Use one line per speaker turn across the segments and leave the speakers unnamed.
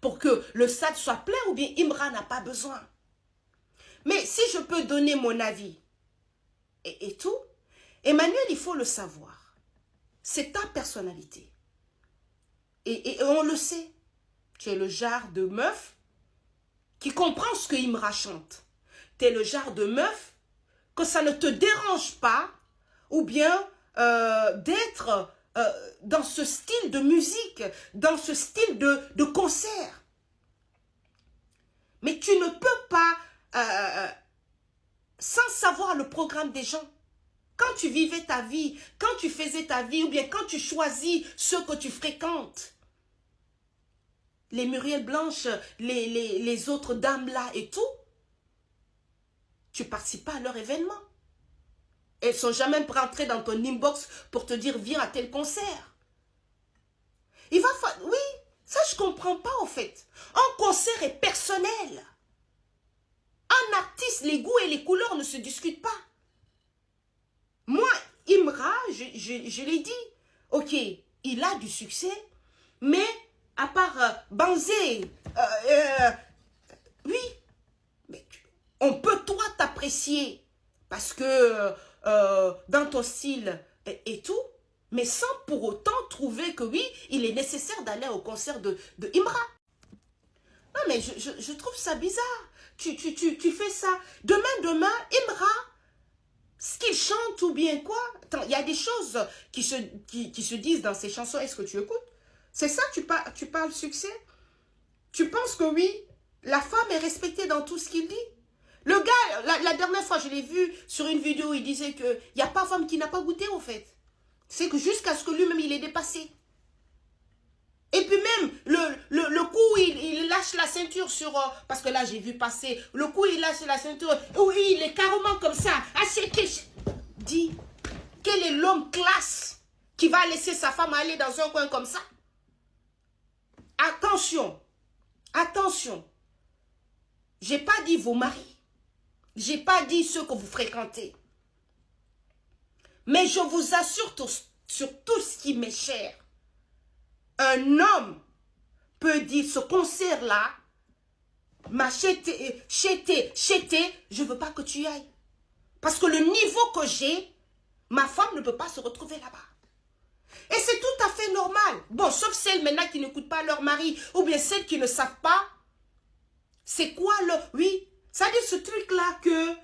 pour que le stade soit plein ou bien Imra n'a pas besoin. Mais si je peux donner mon avis et tout, Emmanuel, il faut le savoir. C'est ta personnalité. Et on le sait. Tu es le genre de meuf qui comprend ce que Imra chante. Tu es le genre de meuf que ça ne te dérange pas ou bien d'être dans ce style de musique, dans ce style de concert. Mais tu ne peux pas, sans savoir le programme des gens, quand tu vivais ta vie, quand tu faisais ta vie, ou bien quand tu choisis ceux que tu fréquentes, les Muriel Blanche, les autres dames là et tout, tu ne participes pas à leur événement. Elles ne sont jamais rentrées dans ton inbox pour te dire viens à tel concert. Oui, ça je ne comprends pas en fait. Un concert est personnel. Un artiste, les goûts et les couleurs ne se discutent pas. Moi, Imra, je l'ai dit, ok, il a du succès, mais à part Banzé, oui, mais on peut toi t'apprécier parce que dans ton style et tout, mais sans pour autant trouver que oui, il est nécessaire d'aller au concert de Imra. Non mais je trouve ça bizarre. Tu fais ça. Demain, Imra, ce qu'il chante ou bien quoi? Attends, il y a des choses qui se disent dans ces chansons. Est-ce que tu écoutes? C'est ça, tu parles succès? Tu penses que oui, la femme est respectée dans tout ce qu'il dit? Le gars, la dernière fois, je l'ai vu sur une vidéo, il disait qu'il n'y a pas femme qui n'a pas goûté, au fait. C'est que jusqu'à ce que lui-même, il est dépassé. Et puis même, le coup où il lâche la ceinture sur... parce que là, j'ai vu passer. Le coup où il lâche la ceinture, oui, il est carrément comme ça. Dis, quel est l'homme classe qui va laisser sa femme aller dans un coin comme ça? Attention, attention. J'ai pas dit vos maris. J'ai pas dit ceux que vous fréquentez. Mais je vous assure sur tout ce qui m'est cher. Un homme peut dire ce concert-là, chété, je ne veux pas que tu y ailles. Parce que le niveau que j'ai, ma femme ne peut pas se retrouver là-bas. Et c'est tout à fait normal. Bon, sauf celles maintenant qui n'écoutent pas leur mari, ou bien celles qui ne savent pas. C'est quoi le... Oui, ça dit ce truc-là que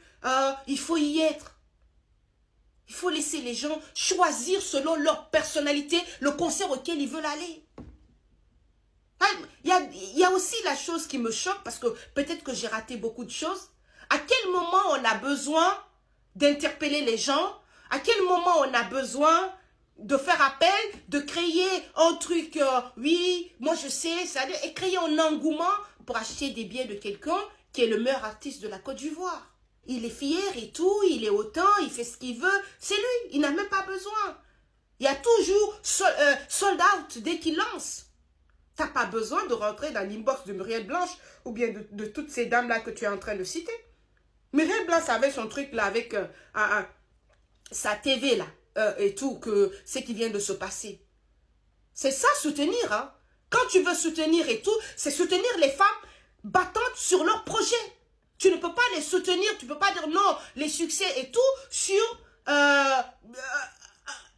il faut y être. Il faut laisser les gens choisir selon leur personnalité le concert auquel ils veulent aller. Il y a aussi la chose qui me choque parce que peut-être que j'ai raté beaucoup de choses. À quel moment on a besoin d'interpeller les gens? À quel moment on a besoin de faire appel, de créer un truc, oui, moi je sais, et créer un engouement pour acheter des billets de quelqu'un qui est le meilleur artiste de la Côte d'Ivoire? Il est fier et tout, il est autant, il fait ce qu'il veut. C'est lui, il n'a même pas besoin. Il y a toujours sold out dès qu'il lance. Tu n'as pas besoin de rentrer dans l'inbox de Muriel Blanche ou bien de toutes ces dames-là que tu es en train de citer. Muriel Blanche avait son truc là avec sa TV là et tout, que ce qui vient de se passer. C'est ça soutenir. Hein? Quand tu veux soutenir et tout, c'est soutenir les femmes battantes sur leur projet. Tu ne peux pas les soutenir, tu ne peux pas dire non, les succès et tout sur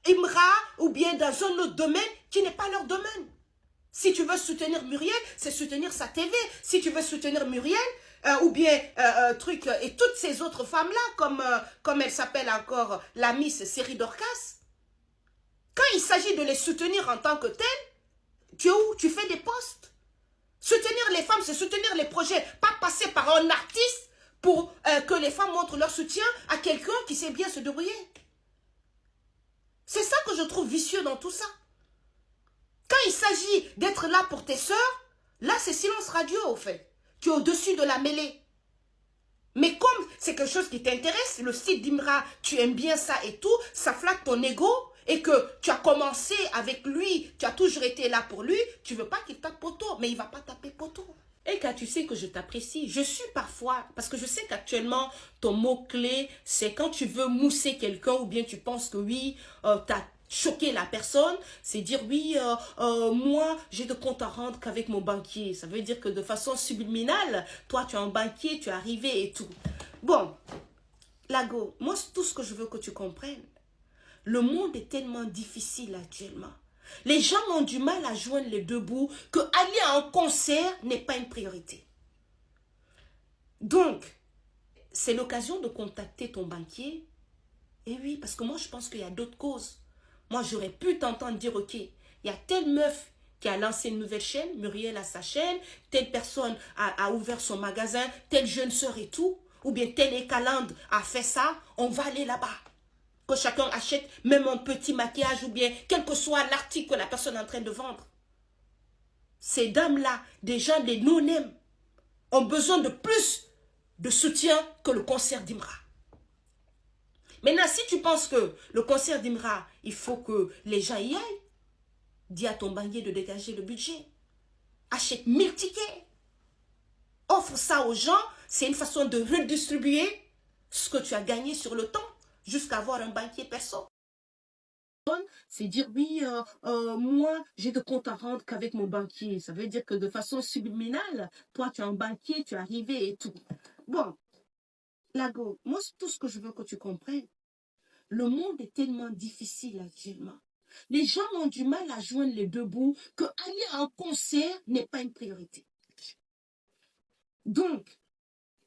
Imra ou bien dans un autre domaine qui n'est pas leur domaine. Si tu veux soutenir Muriel, c'est soutenir sa TV. Si tu veux soutenir Muriel, ou bien et toutes ces autres femmes-là, comme elle s'appelle encore la Miss Série Dorcas, quand il s'agit de les soutenir en tant que telles, tu es où? Tu fais des posts. Soutenir les femmes, c'est soutenir les projets, pas passer par un artiste pour que les femmes montrent leur soutien à quelqu'un qui sait bien se débrouiller. C'est ça que je trouve vicieux dans tout ça. Quand il s'agit d'être là pour tes sœurs, là c'est silence radio au fait. Tu es au-dessus de la mêlée. Mais comme c'est quelque chose qui t'intéresse, le style d'Imra, tu aimes bien ça et tout, ça flatte ton ego et que tu as commencé avec lui, tu as toujours été là pour lui, tu veux pas qu'il tape poteau, mais il va pas taper poteau. Et quand tu sais que je t'apprécie, je suis parfois, parce que je sais qu'actuellement, ton mot-clé, c'est quand tu veux mousser quelqu'un ou bien tu penses que oui, choquer la personne, c'est dire oui, moi j'ai de compte à rendre qu'avec mon banquier. Ça veut dire que de façon subliminale, toi tu es un banquier, tu es arrivé et tout. Bon, Lago, moi tout ce que je veux que tu comprennes, le monde est tellement difficile actuellement. Les gens ont du mal à joindre les deux bouts que aller à un concert n'est pas une priorité. Donc, c'est l'occasion de contacter ton banquier. Et oui, parce que moi je pense qu'il y a d'autres causes. Moi, j'aurais pu t'entendre dire, ok, il y a telle meuf qui a lancé une nouvelle chaîne, Muriel a sa chaîne, telle personne a ouvert son magasin, telle jeune sœur et tout, ou bien telle Écalande a fait ça, on va aller là-bas. Que chacun achète même un petit maquillage ou bien quel que soit l'article que la personne est en train de vendre. Ces dames-là, des gens, des non-name, ont besoin de plus de soutien que le concert d'Imra. Maintenant, si tu penses que le concert d'Imra, il faut que les gens y aillent, dis à ton banquier de dégager le budget. Achète 1000 tickets. Offre ça aux gens. C'est une façon de redistribuer ce que tu as gagné sur le temps jusqu'à avoir un banquier perso. C'est dire oui, moi j'ai de compte à rendre qu'avec mon banquier. Ça veut dire que de façon subliminale, toi tu es un banquier, tu es arrivé et tout. Bon, Lago, moi tout ce que je veux que tu comprennes, le monde est tellement difficile actuellement. Les gens ont du mal à joindre les deux bouts que aller à un concert n'est pas une priorité. Donc,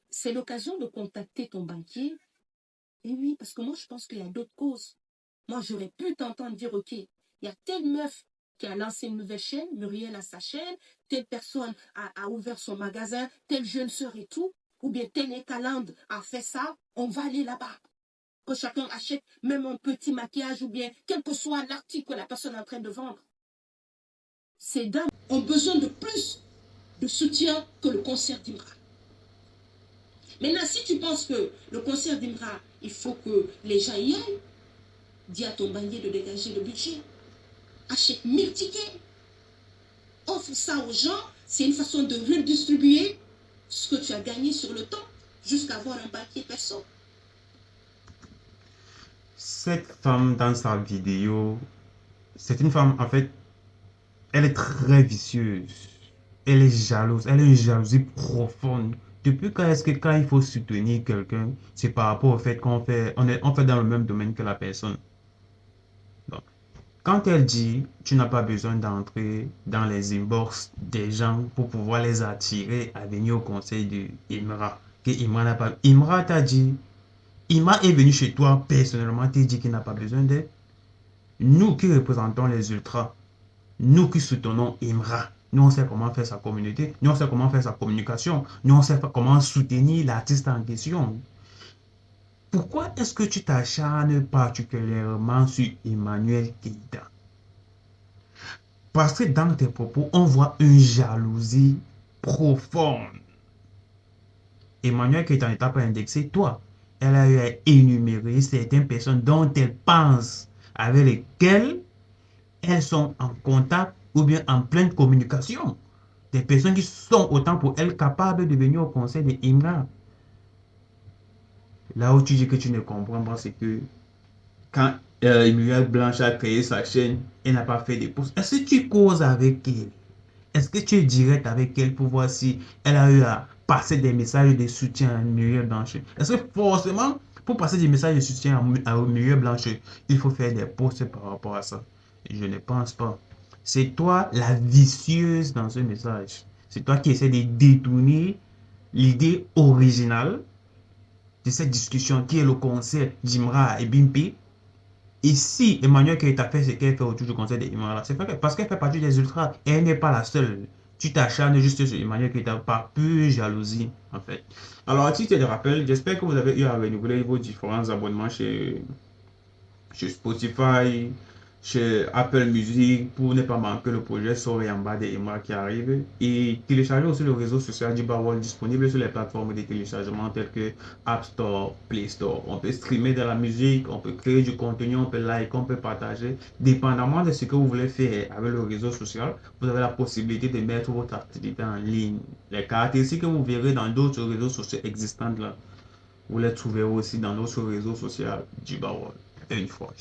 c'est l'occasion de contacter ton banquier. Et oui, parce que moi, je pense qu'il y a d'autres causes. Moi, j'aurais pu t'entendre dire, ok, il y a telle meuf qui a lancé une nouvelle chaîne, Muriel a sa chaîne, telle personne a ouvert son magasin, telle jeune sœur et tout, ou bien telle Écalande a fait ça, on va aller là-bas. Que chacun achète même un petit maquillage ou bien quel que soit l'article que la personne est en train de vendre. Ces dames ont besoin de plus de soutien que le concert d'Imra. Maintenant, si tu penses que le concert d'Imra, il faut que les gens y aillent, dis à ton banquier de dégager le budget. Achète 1000 tickets. Offre ça aux gens. C'est une façon de redistribuer ce que tu as gagné sur le temps jusqu'à avoir un banquier perso.
Cette femme dans sa vidéo, c'est une femme, en fait, elle est très vicieuse. Elle est jalouse. Elle a une jalousie profonde. Depuis quand est-ce que quand il faut soutenir quelqu'un, c'est par rapport au fait on fait dans le même domaine que la personne. Donc, quand elle dit, tu n'as pas besoin d'entrer dans les inbox des gens pour pouvoir les attirer à venir au conseil de Imra. Que Imra n'a pas. Imra t'a dit, Imra est venu chez toi personnellement, t'a dit qu'il n'a pas besoin d'aide. Nous qui représentons les ultras, nous qui soutenons Imra, nous on sait comment faire sa communauté, nous on sait comment faire sa communication, nous on sait comment soutenir l'artiste en question. Pourquoi est-ce que tu t'acharnes particulièrement sur Emmanuel Keita? Parce que dans tes propos, on voit une jalousie profonde. Emmanuel Keita n'est pas indexé, toi. Elle a eu à énumérer certaines personnes dont elle pense, avec lesquelles elles sont en contact ou bien en pleine communication. Des personnes qui sont autant pour elles capables de venir au conseil de Imra. Là où tu dis que tu ne comprends pas, c'est que quand Muriel Blanche a créé sa chaîne, elle n'a pas fait de posts. Est-ce que tu causes avec elle? Est-ce que tu es direct avec elle pour voir si elle a eu à passer des messages de soutien à Muriel Blanche? Est-ce que forcément, pour passer des messages de soutien à Muriel Blanche, il faut faire des posts par rapport à ça? Je ne pense pas. C'est toi la vicieuse dans ce message. C'est toi qui essaies de détourner l'idée originale de cette discussion qui est le concert d'Imra et Bimpi. Et si Emmanuel Keita fait ce qu'elle fait autour du conseil d'Imra, c'est parce qu'elle fait partie des ultras et elle n'est pas la seule. Tu t'acharnes juste sur Emmanuel Keita par pure jalousie, en fait. Alors, à titre de rappel, j'espère que vous avez eu à renouveler vos différents abonnements chez Spotify, chez Apple Music pour ne pas manquer le projet Sorry en bas des Imra qui arrive. Et télécharger aussi le réseau social du Bawol disponible sur les plateformes de téléchargement telles que App Store, Play Store. On peut streamer de la musique, on peut créer du contenu, on peut like, on peut partager. Dépendamment de ce que vous voulez faire avec le réseau social, vous avez la possibilité de mettre votre activité en ligne. Les caractéristiques que vous verrez dans d'autres réseaux sociaux existants là, vous les trouverez aussi dans notre réseau social du Bawol. Une fois.